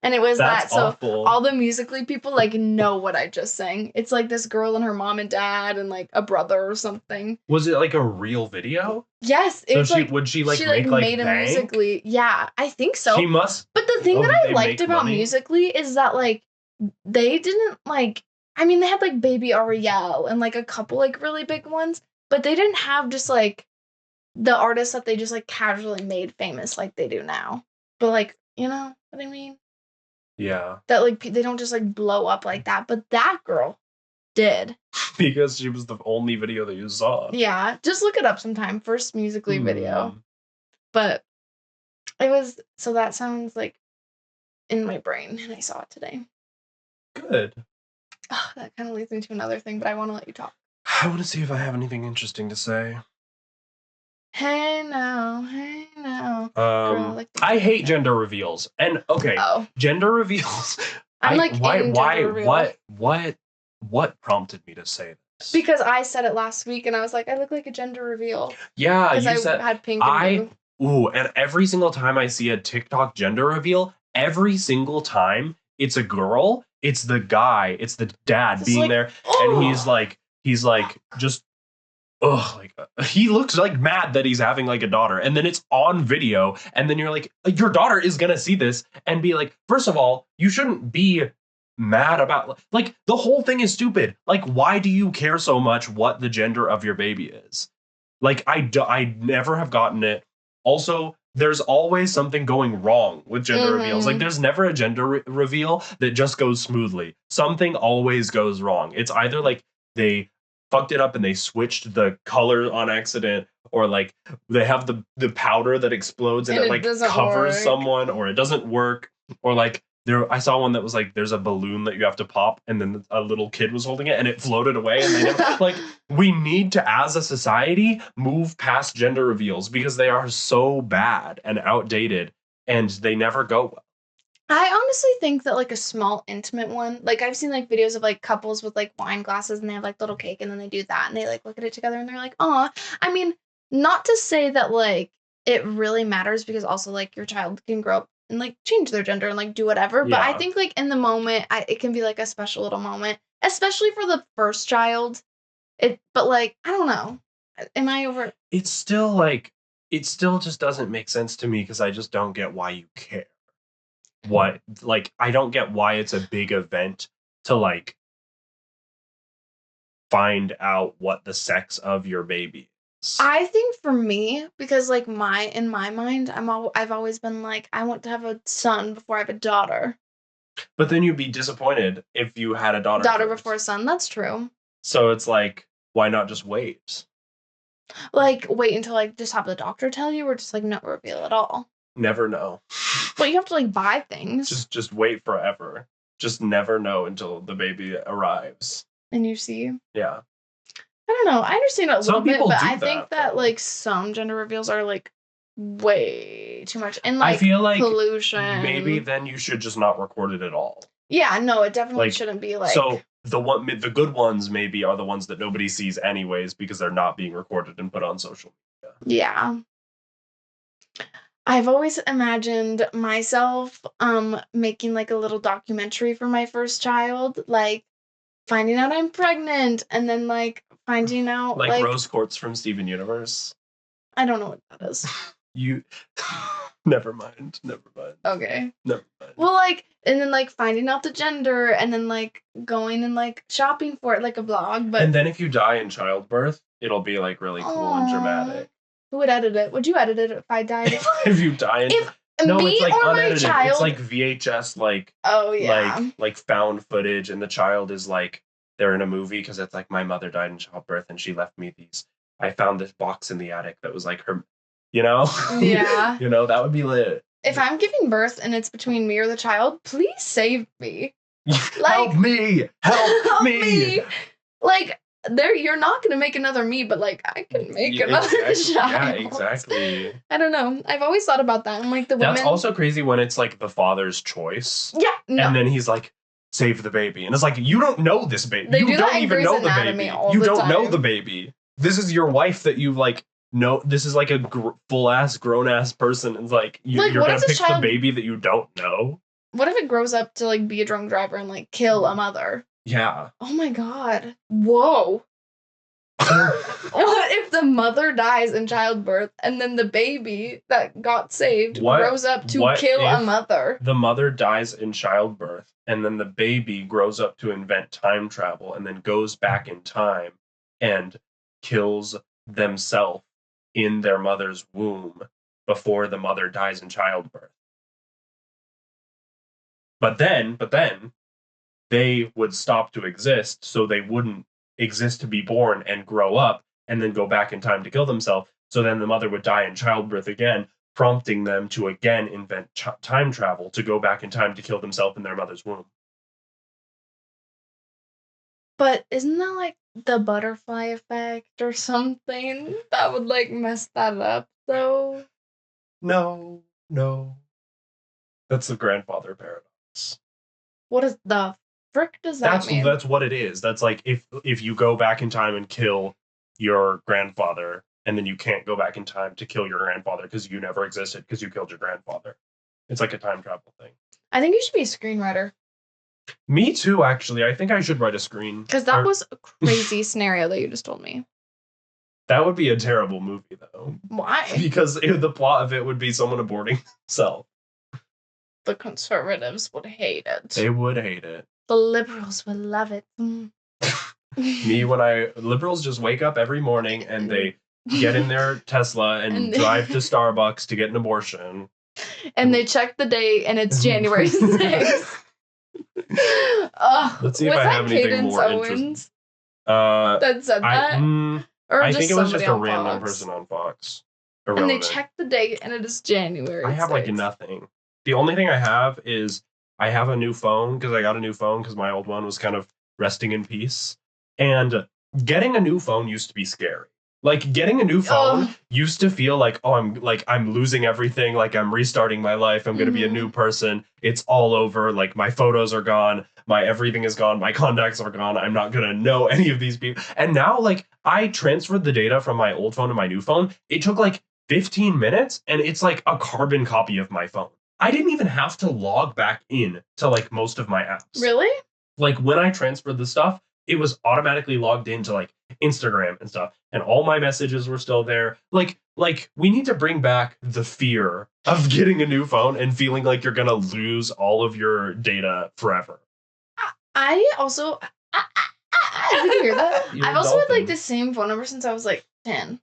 And it was That's that. awful. So all the Musical.ly people like know what I just sang. It's like this girl and her mom and dad and like a brother or something. Was it like a real video? Yes. It's would she make made a bank? Musical.ly. Yeah, I think so. She must. But the thing that I liked about Musical.ly is that like they didn't like. I mean, they had like Baby Ariel and like a couple like really big ones, but they didn't have just like the artists that they just like casually made famous like they do now. But like, you know what I mean? Yeah. That like they don't just like blow up like that, but that girl did. Because she was the only video that you saw. Yeah, just look it up sometime. First Musical.ly video. But It was, so that sounds like in my brain, and I saw it today. Good. Oh, that kind of leads into another thing, but I want to let you talk. I want to see if I have anything interesting to say. Hey now. Girl, like I hate gender reveals. And okay, gender reveals. I'm like gender reveal. What prompted me to say this? Because I said it last week, and I was like, I look like a gender reveal. Yeah, you because I had pink and blue. Ooh, and every single time I see a TikTok gender reveal, every single time it's a girl, it's the guy, it's the dad being like, there, and he's like just like he looks like mad that he's having like a daughter, and then it's on video, and then you're like, your daughter is gonna see this and be like, first of all, you shouldn't be mad about, like, the whole thing is stupid. Like, why do you care so much what the gender of your baby is? Like, I never have gotten it. Also, there's always something going wrong with gender reveals. Like, there's never a gender reveal that just goes smoothly. Something always goes wrong. It's either like they fucked it up and they switched the color on accident, or like they have the powder that explodes and it like covers someone, or it doesn't work, or like I saw one that was like, there's a balloon that you have to pop, and then a little kid was holding it, and it floated away. And they never, like, we need to, as a society, move past gender reveals because they are so bad and outdated, and they never go well. I honestly think that like a small intimate one, like I've seen like videos of like couples with like wine glasses, and they have like little cake, and then they do that, and they like look at it together, and they're like, "Aw." I mean, not to say that like it really matters, because also like your child can grow up and like change their gender and like do whatever. Yeah. But I think like in the moment, it can be like a special little moment, especially for the first child. But like, I don't know. Am I over? It's still like, it still just doesn't make sense to me, because I just don't get why you care. What, like, I don't get why it's a big event to like find out what the sex of your baby is. I think for me, because like in my mind, I've always been like, I want to have a son before I have a daughter. But then you'd be disappointed if you had a daughter. Daughter before a son, that's true. So it's like, why not just wait? Like, wait until like just have the doctor tell you, or just like not reveal at all? Never know. But you have to like buy things. Just wait forever. Just never know until the baby arrives. And you see? Yeah. I don't know. I understand it a little bit, but I think that like some gender reveals are like way too much. And like, I feel like pollution. Maybe then you should just not record it at all. Yeah, no, it definitely shouldn't be like. So the good ones maybe are the ones that nobody sees anyways, because they're not being recorded and put on social media. Yeah. I've always imagined myself making like a little documentary for my first child, like finding out I'm pregnant, and then like finding out like Rose Quartz from Steven Universe. I don't know what that is. You never mind. Okay. Never mind. Well, like, and then like finding out the gender, and then like going and like shopping for it, like a vlog. But and then if you die in childbirth, it'll be like really cool and dramatic. Who would edit it? Would you edit it if I died? If you die in no, it's like unedited. It's like VHS, like, oh yeah, like found footage, and the child is like, they're in a movie, because it's like, my mother died in childbirth and she left me these. I found this box in the attic that was like her, you know? Yeah. You know, that would be lit. If I'm giving birth and it's between me or the child, please save me. Like, help me! Help me! Like, you're not gonna make another me, but like I can make another child. Yeah, exactly. I don't know. I've always thought about that. I'm like, the women. That's also crazy when it's like the father's choice. Yeah. No. And then he's like, save the baby. And it's like, you don't know this baby. You don't even know the baby. You don't know the baby. This is your wife that you like know. This is like a full ass, grown ass person. And it's like, you're gonna pick the baby that you don't know. What if it grows up to like be a drunk driver and like kill a mother? Yeah. Oh my god. Whoa. What if the mother dies in childbirth, and then the baby that got saved grows up to kill a mother? The mother dies in childbirth, and then the baby grows up to invent time travel, and then goes back in time and kills themselves in their mother's womb before the mother dies in childbirth. But then they would stop to exist, so they wouldn't exist to be born and grow up and then go back in time to kill themselves. So then the mother would die in childbirth again, prompting them to again invent time travel to go back in time to kill themselves in their mother's womb. But isn't that like the butterfly effect or something that would like mess that up though? No. That's the grandfather paradox. What is the frick does that mean? That's what it is. That's like if you go back in time and kill your grandfather, and then you can't go back in time to kill your grandfather because you never existed because you killed your grandfather. It's like a time travel thing. I think you should be a screenwriter. Me too, actually. I think I should write a screen. Because that was a crazy scenario that you just told me. That would be a terrible movie, though. Why? Because the plot of it would be someone aborting himself. The conservatives would hate it. They would hate it. The liberals would love it. Liberals just wake up every morning and they get in their Tesla and drive to Starbucks to get an abortion. And they check the date and it's January 6th. Let's see if I have anything more interesting. That said that? Or I just think it was just a on random Fox? person on Fox. And Irrelevant. they check the date and it is January 6th. I have like nothing. The only thing I have is I have a new phone because I got a new phone because my old one was kind of resting in peace. And getting a new phone used to be scary. Like getting a new phone used to feel like, I'm losing everything. Like I'm restarting my life. I'm going to be a new person. It's all over. Like my photos are gone. My everything is gone. My contacts are gone. I'm not going to know any of these people. And now like I transferred the data from my old phone to my new phone. It took like 15 minutes and it's like a carbon copy of my phone. I didn't even have to log back in to like most of my apps. Really? Like when I transferred the stuff, it was automatically logged into like Instagram and stuff, and all my messages were still there. Like we need to bring back the fear of getting a new phone and feeling like you're gonna lose all of your data forever. I also, did you hear that? I've also had like the same phone number since I was like 10.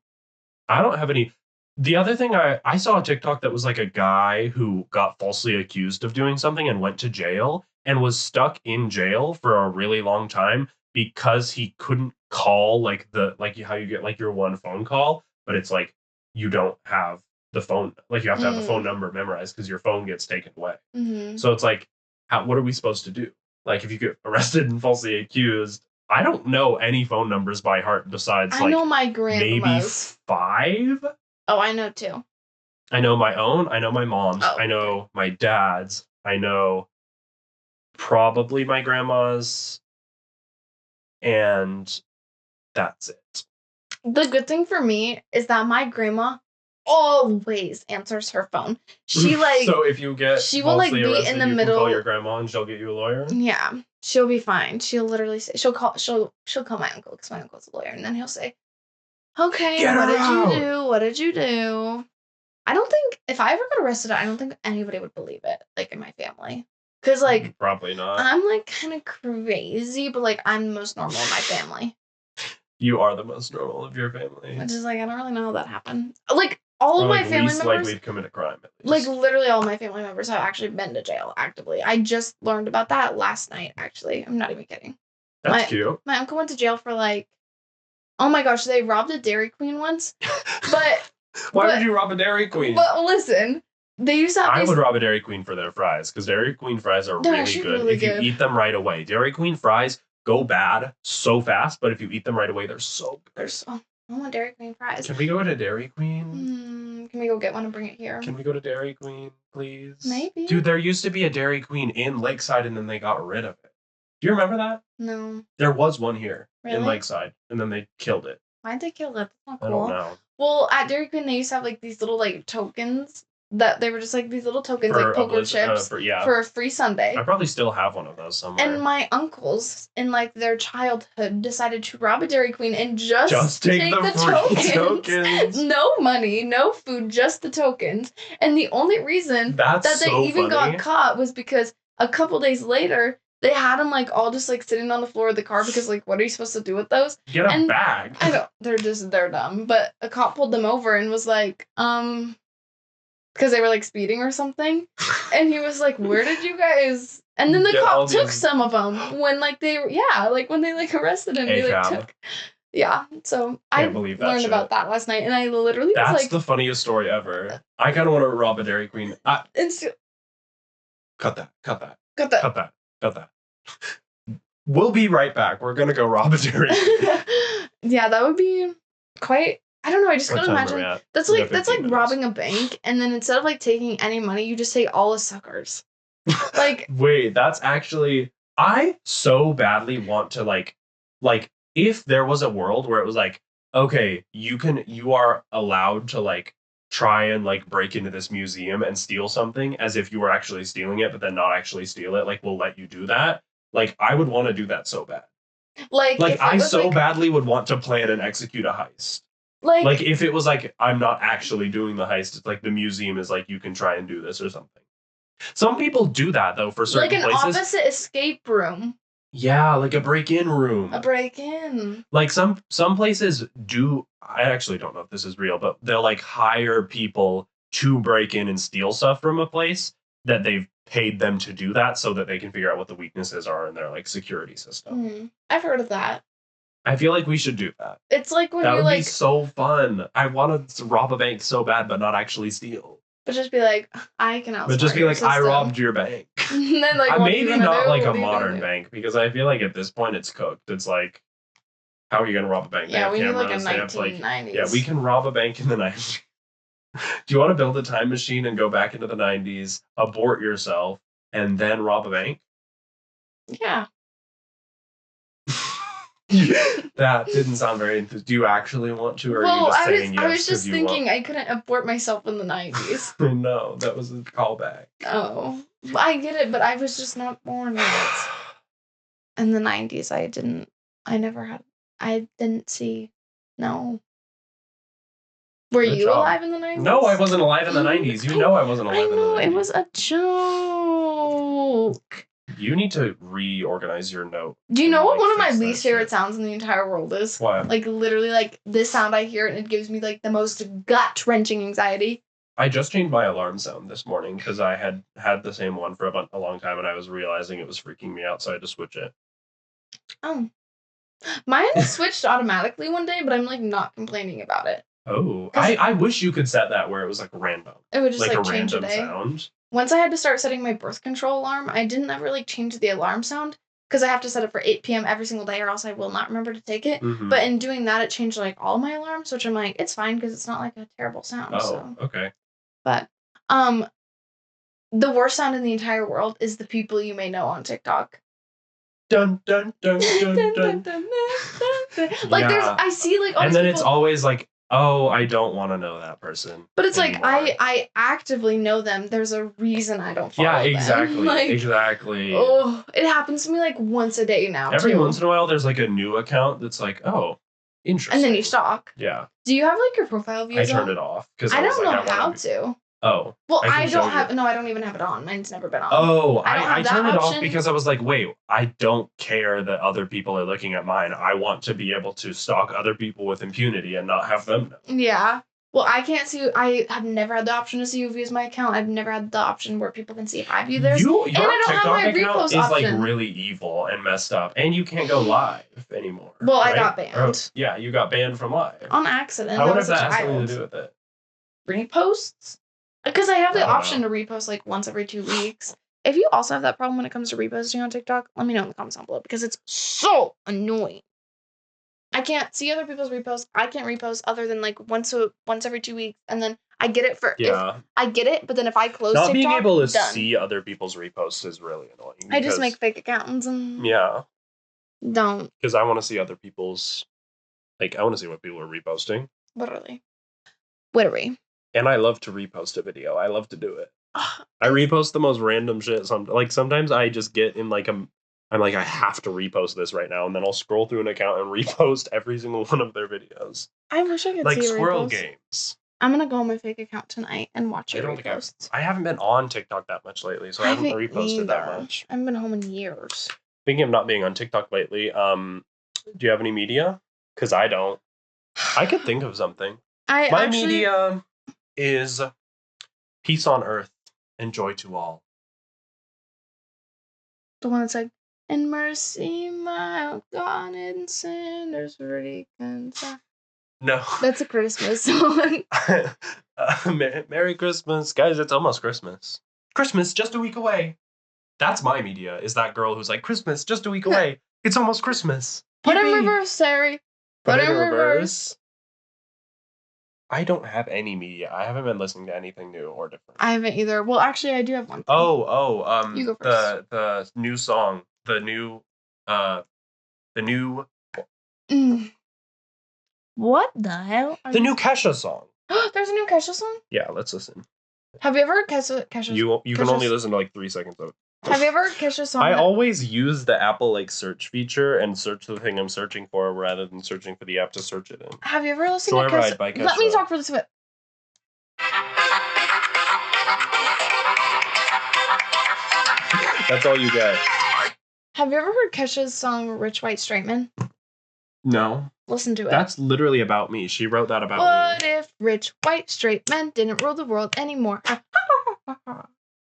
I don't have any. The other thing I saw a TikTok that was like a guy who got falsely accused of doing something and went to jail and was stuck in jail for a really long time because he couldn't call like how you get like your one phone call, but it's like you don't have the phone, like you have to have the phone number memorized because your phone gets taken away. So it's like, what are we supposed to do? Like if you get arrested and falsely accused, I don't know any phone numbers by heart besides I know my grandma's. Maybe 5. Oh, I know 2. I know my own. I know my mom's. Oh. I know my dad's. I know probably my grandma's. And that's it. The good thing for me is that my grandma always answers her phone. She like so if you get she will like be arrested, in the you middle. can call your grandma and she'll get you a lawyer. Yeah, she'll be fine. She'll literally say she'll call my uncle because my uncle's a lawyer, and then he'll say, "Okay, what did you do? What did you do?" I don't think if I ever got arrested, I don't think anybody would believe it, like in my family. Because, like, probably not. I'm, like, kind of crazy, but, like, I'm the most normal in my family. You are the most normal of your family. Which is, like, I don't really know how that happened. Like, all of my family least members... likely to commit a crime, at Like, least. literally all my family members have actually been to jail, actively. I just learned about that last night, actually. I'm not even kidding. That's cute. My uncle went to jail for, like... Oh, my gosh, they robbed a Dairy Queen once. But... Why would you rob a Dairy Queen? But listen... They used to have I would rob a Dairy Queen for their fries, because Dairy Queen fries are really good really if you eat them right away. Dairy Queen fries go bad so fast, but if you eat them right away, they're so good. I want Dairy Queen fries. Can we go to Dairy Queen? Can we go get one and bring it here? Can we go to Dairy Queen, please? Maybe. Dude, there used to be a Dairy Queen in Lakeside, and then they got rid of it. Do you remember that? No. There was one here in Lakeside, and then they killed it. Why'd they kill it? That's not cool. I don't know. Well, at Dairy Queen, they used to have like these little like tokens that they were just like these little tokens, like poker chips for a free sundae. I probably still have one of those somewhere. And my uncles in like their childhood decided to rob a Dairy Queen and just take the tokens. No money, no food, just the tokens. And the only reason that they even got caught was because a couple days later they had them like all just like sitting on the floor of the car because like what are you supposed to do with those? Get a bag. I know they're dumb, but a cop pulled them over and was like, because they were like speeding or something, and he was like, "Where did you guys?" And then the cop took some of them when like they when they like arrested him. They like took, Yeah, so I Can't believe that learned shit. about that last night, and I literally was That's like, the funniest story ever. I kind of want to rob a Dairy Queen. Cut that. got that. Cut that. We'll be right back. We're gonna go rob a Dairy Queen. Yeah, that would be quite. I don't know. I just What couldn't time are we imagine. at? That's We like got 15 minutes. robbing a bank, and then instead of like taking any money, you just take all the suckers. Like, wait, that's actually. I so badly want to like if there was a world where it was like, okay, you are allowed to like try and like break into this museum and steal something as if you were actually stealing it, but then not actually steal it. Like, we'll let you do that. Like, I would want to do that so bad. like if I it was, so like, badly would want to plan and execute a heist. Like if it was like, I'm not actually doing the heist, it's like the museum is like, you can try and do this or something. Some people do that though for certain like an places. opposite escape room. Yeah, like a break-in room. A break-in. Like some places do. I actually don't know if this is real, but they'll like hire people to break in and steal stuff from a place that they've paid them to do that, so that they can figure out what the weaknesses are in their like security system. I've heard of that. I feel like we should do that. It's like when That you would like, be so fun. I want to rob a bank so bad, but not actually steal. but just be like, I can outsmart But just be your like, I system. robbed your bank. And then like, what are you Maybe gonna not do? like a What are you gonna modern do? bank, because I feel like at this point it's cooked. It's like, how are you gonna rob a bank? They Yeah, have we need like a cameras, they have, 1990s. yeah, we can rob a bank in the 90s. Do you want to build a time machine and go back into the 90s, abort yourself, and then rob a bank? Yeah. That didn't sound very enthused. Do you actually want to, or are you Well, just I saying yes? was just 'cause you thinking want- I couldn't abort myself in the 90s. No, that was a callback. Oh, I get it, but I was just not born yet. In the 90s, I didn't see. No. Were Good you job. alive in the 90s? No, I wasn't alive in the 90s. You know I wasn't alive in the 90s. It was a joke. You need to reorganize your note. Do you know and, what like, one of my fix that least favorite shit. sounds in the entire world is? What? Like, literally, like, this sound I hear and it gives me, like, the most gut-wrenching anxiety. I just changed my alarm sound this morning because I had the same one for a long time, and I was realizing it was freaking me out, so I had to switch it. Oh. Mine switched automatically one day, but I'm, like, not complaining about it. Oh, 'Cause- I wish you could set that where it was like random. It would just, Like like, a change a random day. sound. Once I had to start setting my birth control alarm, I didn't ever, like, change the alarm sound because I have to set it for 8 p.m. every single day or else I will not remember to take it. Mhm. But in doing that, it changed, like, all my alarms, which I'm like, it's fine because it's not, like, a terrible sound. Oh, So. okay. But, the worst sound in the entire world is the people you may know on TikTok. Dun dun dun dun dun. Like, Yeah. I see, like, all And these then people, it's always like, oh, I don't want to know that person. but it's like, anymore. I actively know them. There's a reason I don't follow Yeah, them. exactly. Like, Exactly. oh, it happens to me, like, once a day now, Every too. once in a while, there's like a new account that's like, oh, interesting. And then you stalk. Yeah, Do you have, like, your profile views I turned on? it off because I don't know like, how to. Oh. Well, I can I show don't you. have. No, I don't even have it on. Mine's never been on. Oh, I don't have I that turned it off option. because I was like, wait, I don't care that other people are looking at mine. I want to be able to stalk other people with impunity and not have them know. Yeah. Well, I can't see. I have never had the option to see who views my account. I've never had the option where people can see if I view theirs. Your and I don't TikTok have my account repost is option. like really evil and messed up, and you can't go live anymore. Well, I right? got banned. Or, yeah, you got banned from live. On accident. I wonder was if a that has something child. to do with it. Reposts? Because I have the I don't option to repost like once every 2 weeks. If you also have that problem when it comes to reposting on TikTok, let me know in the comments down below because it's so annoying. I can't see other people's reposts. I can't repost other than like once every 2 weeks, and then I get it for Yeah. I get it, but then if I close Not TikTok, being able to done. see other people's reposts is really annoying. I just because- make fake accounts and Yeah, don't because I want to see other people's. Like, I want to see what people are reposting. literally. Wittery. And I love to repost a video. I love to do it. I repost the most random shit. Sometimes I just get in like I'm like, I have to repost this right now, and then I'll scroll through an account and repost every single one of their videos. I wish I could Like see a squirrel repost. games. I'm gonna go on my fake account tonight and watch I your don't think reposts. I haven't been on TikTok that much lately, so I haven't reposted that either. much. I haven't been home in years. Speaking of not being on TikTok lately, do you have any media? Because I don't. I could think of something. My media is peace on earth and joy to all. The one that's like and mercy, my God, and sinners reconcile. No. That's a Christmas song. Merry Christmas. Guys, it's almost Christmas. Christmas, just a week away. That's my media, is that girl who's like, Christmas, just a week away. It's almost Christmas. Put in Yippee. reverse, Sari. Put in reverse. I don't have any media. I haven't been listening to anything new or different. I haven't either. Well, actually, I do have one thing. You go first. the new song, the new What the hell? the new Kesha song. There's a new Kesha song? Yeah, let's listen. Have you ever heard Kesha? You can only listen to like 3 seconds of it. Have you ever heard Kesha's song? I always use the Apple like search feature and search the thing I'm searching for rather than searching for the app to search it in. Have you ever listened Joyride to Kesha? by Kesha. Let me talk for this bit. That's all you get. Have you ever heard Kesha's song "Rich White Straight Man"? No. Listen to it. That's literally about me. She wrote that about What me. if rich white straight men didn't rule the world anymore?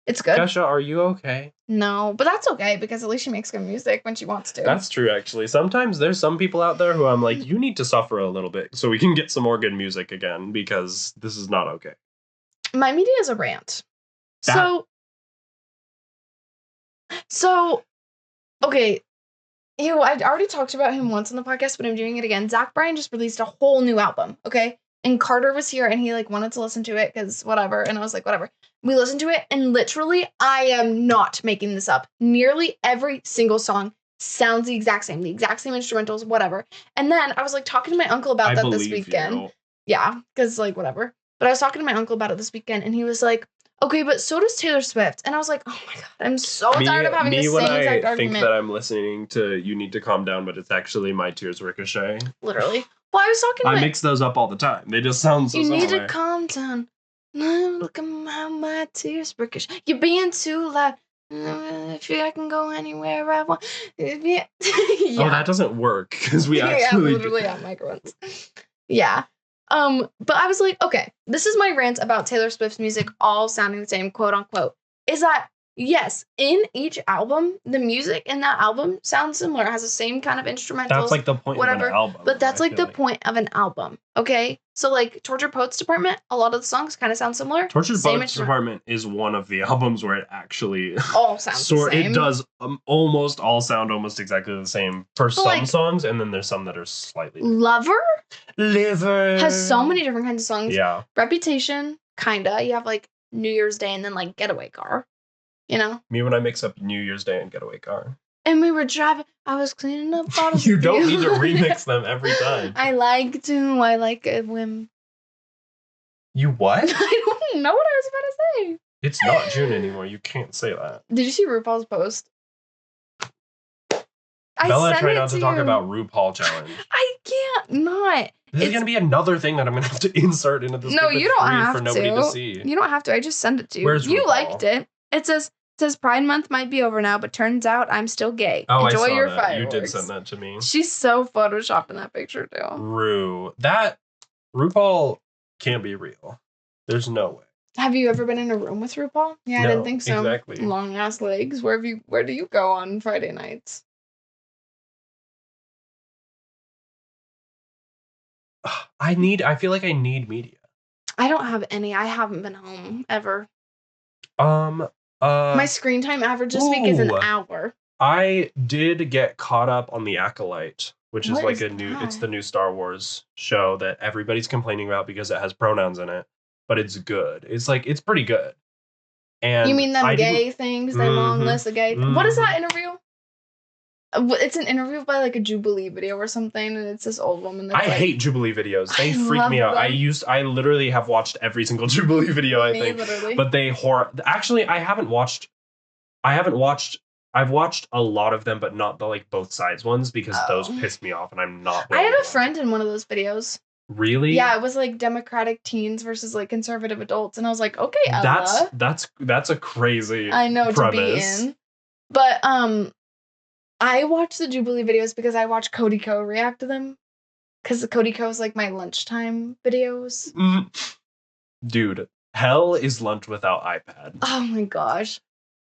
It's good. Kesha, are you okay? No, but that's okay because at least she makes good music when she wants to. That's true, actually. Sometimes there's some people out there who I'm like, you need to suffer a little bit so we can get some more good music again because this is not okay. My media is a rant. So, okay. I'd already talked about him once on the podcast, but I'm doing it again. Zach Bryan just released a whole new album, okay? And Carter was here, and he, like, wanted to listen to it, because whatever. And I was like, whatever. We listened to it, and literally, I am not making this up. Nearly every single song sounds the exact same instrumentals, whatever. And then I was, like, talking to my uncle about that this weekend. You. Yeah, because, like, whatever. But I was talking to my uncle about it this weekend, and he was like, okay, but so does Taylor Swift. And I was like, oh my God, I'm so tired of having the same exact argument. I think that I'm listening to You Need to Calm Down, but it's actually My Tears Ricochet. Literally. Well, I was talking I mix those up all the time. They just sound so similar. You need to calm down. Look at my tears ricochet. You're being too loud. If I can go anywhere I want. Yeah. Oh, that doesn't work because we actually literally have microphones. Yeah. But I was like, okay, this is my rant about Taylor Swift's music all sounding the same, quote unquote, is that, yes, in each album, the music in that album sounds similar. It has the same kind of instrumentals. That's like the point of an album. But that's like the point of an album, okay? So like Tortured Poets Department, a lot of the songs kind of sound similar. Tortured Poets Department is one of the albums where it actually all sounds the same. It does almost all sound almost exactly the same for some songs, and then there's some that are slightly different. Liver has so many different kinds of songs. Yeah. Reputation, kinda. You have like New Year's Day and then like Getaway Car. You know? Me when I mix up New Year's Day and Getaway Car. And we were driving. I was cleaning up bottles. You don't need to remix them every time. I like to. I like a whim. You what? I don't know what I was about to say. It's not June anymore. You can't say that. Did you see RuPaul's post? Bella tried not to talk about RuPaul challenge. I can't not. This is going to be another thing that I'm going to have to insert into this. No, you don't have for nobody to see. You don't have to. I just send it to you. Where's you RuPaul? Liked it. It says Pride Month might be over now, but turns out I'm still gay. Oh, Enjoy I saw your that. fireworks. You did send that to me. She's so photoshopped in that picture too. RuPaul can't be real. There's no way. Have you ever been in a room with RuPaul? Yeah, no, I didn't think so. Exactly. Long ass legs. Where do you go on Friday nights? I feel like I need media. I don't have any. I haven't been home ever. My screen time average this week is an hour. I did get caught up on The Acolyte, which is like it's the new Star Wars show that everybody's complaining about because it has pronouns in it, but it's good. It's pretty good. And you mean them gay things? Them long list of gay things? What is that interview? It's an interview by like a Jubilee video or something, and it's this old woman. I hate Jubilee videos. They freak me out. I literally have watched every single Jubilee video. I think, literally. But they Actually, I've watched a lot of them, but not the like both sides ones because those piss me off, and I'm not. I had a friend in one of those videos. Really? Yeah, it was like Democratic teens versus like conservative adults, and I was like, okay, Ella. That's a crazy. I know premise. To be in, but I watch the Jubilee videos because I watch Cody Co react to them. Because Cody Co is like my lunchtime videos. Dude, hell is lunch without iPad. Oh my gosh.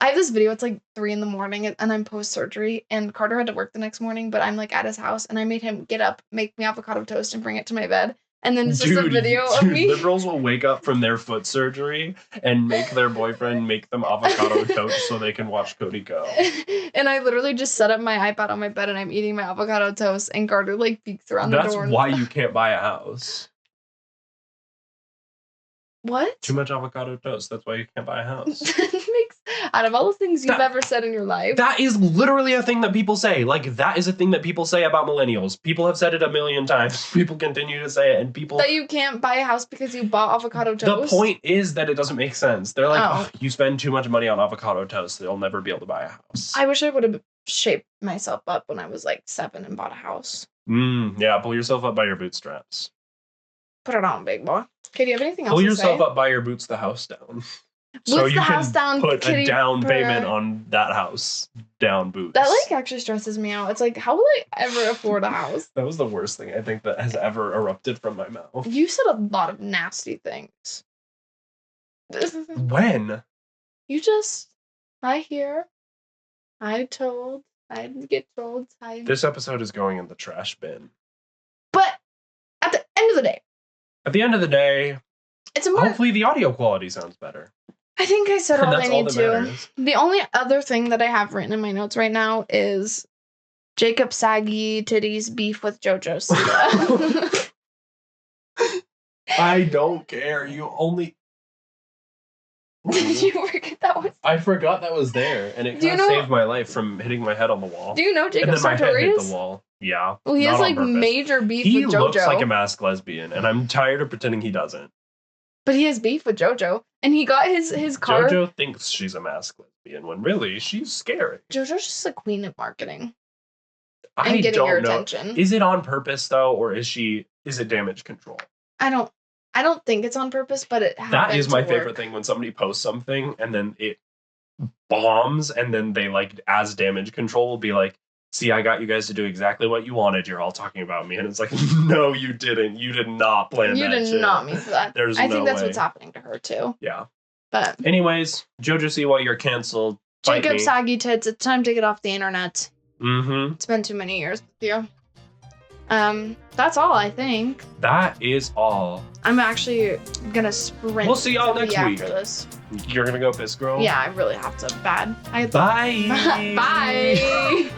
I have this video. It's like 3 a.m. and I'm post surgery. And Carter had to work the next morning, but I'm like at his house, and I made him get up, make me avocado toast, and bring it to my bed. And then it's just a video of me. Liberals will wake up from their foot surgery and make their boyfriend make them avocado toast so they can watch Cody go. And I literally just set up my iPad on my bed, and I'm eating my avocado toast, and Carter like peeks around the door. That's why you can't buy a house. What? Too much avocado toast. That's why you can't buy a house. Out of all the things you've ever said in your life. That is literally a thing that people say. Like, that is a thing that people say about millennials. People have said it a million times. People continue to say it, and people... That you can't buy a house because you bought avocado toast? The point is that it doesn't make sense. They're like, oh, you spend too much money on avocado toast, you'll never be able to buy a house. I wish I would have shaped myself up when I was like 7 and bought a house. Yeah, pull yourself up by your bootstraps. Put it on, big boy. Okay, do you have anything else Pull to yourself say? up by your boots the house down. So you can put a down payment on that house. Down boots. That like actually stresses me out. It's like, how will I ever afford a house? That was the worst thing I think that has ever erupted from my mouth. You said a lot of nasty things. When? You just, I hear, I told, I get told. This episode is going in the trash bin. But at the end of the day. At the end of the day, it's important. Hopefully the audio quality sounds better. I think I said all I need to. Matters. The only other thing that I have written in my notes right now is Jacob Saggy titties beef with JoJo Siwa. I don't care. You only... Did you forget that was... I forgot that was there, and it kind of saved my life from hitting my head on the wall. Do you know Jacob Sartorius? And then my head hit the wall. Yeah. Well, he has like major beef with JoJo. He looks like a masked lesbian, and I'm tired of pretending he doesn't. But he has beef with JoJo, and he got his car. JoJo thinks she's a masked lesbian when really she's scary. JoJo's just a queen of marketing. And getting don't your know. attention. Is it on purpose though, or is it damage control? I don't think it's on purpose, but it happens. That is my favorite thing, when somebody posts something and then it bombs, and then they like, as damage control, will be like, see, I got you guys to do exactly what you wanted. You're all talking about me. And it's like, no, you didn't. You did not plan that shit. You did not mean for that. I think that's what's happening to her, too. Yeah. But anyways, JoJo Siwa, you're canceled. Jacob Saggy tits, it's time to get off the internet. Mm-hmm. It's been too many years with you. That's all, I think. That is all. I'm actually gonna sprint. We'll see y'all next week. After this. You're gonna go piss, girl? Yeah, I really have to. Bad. Bye. Bye.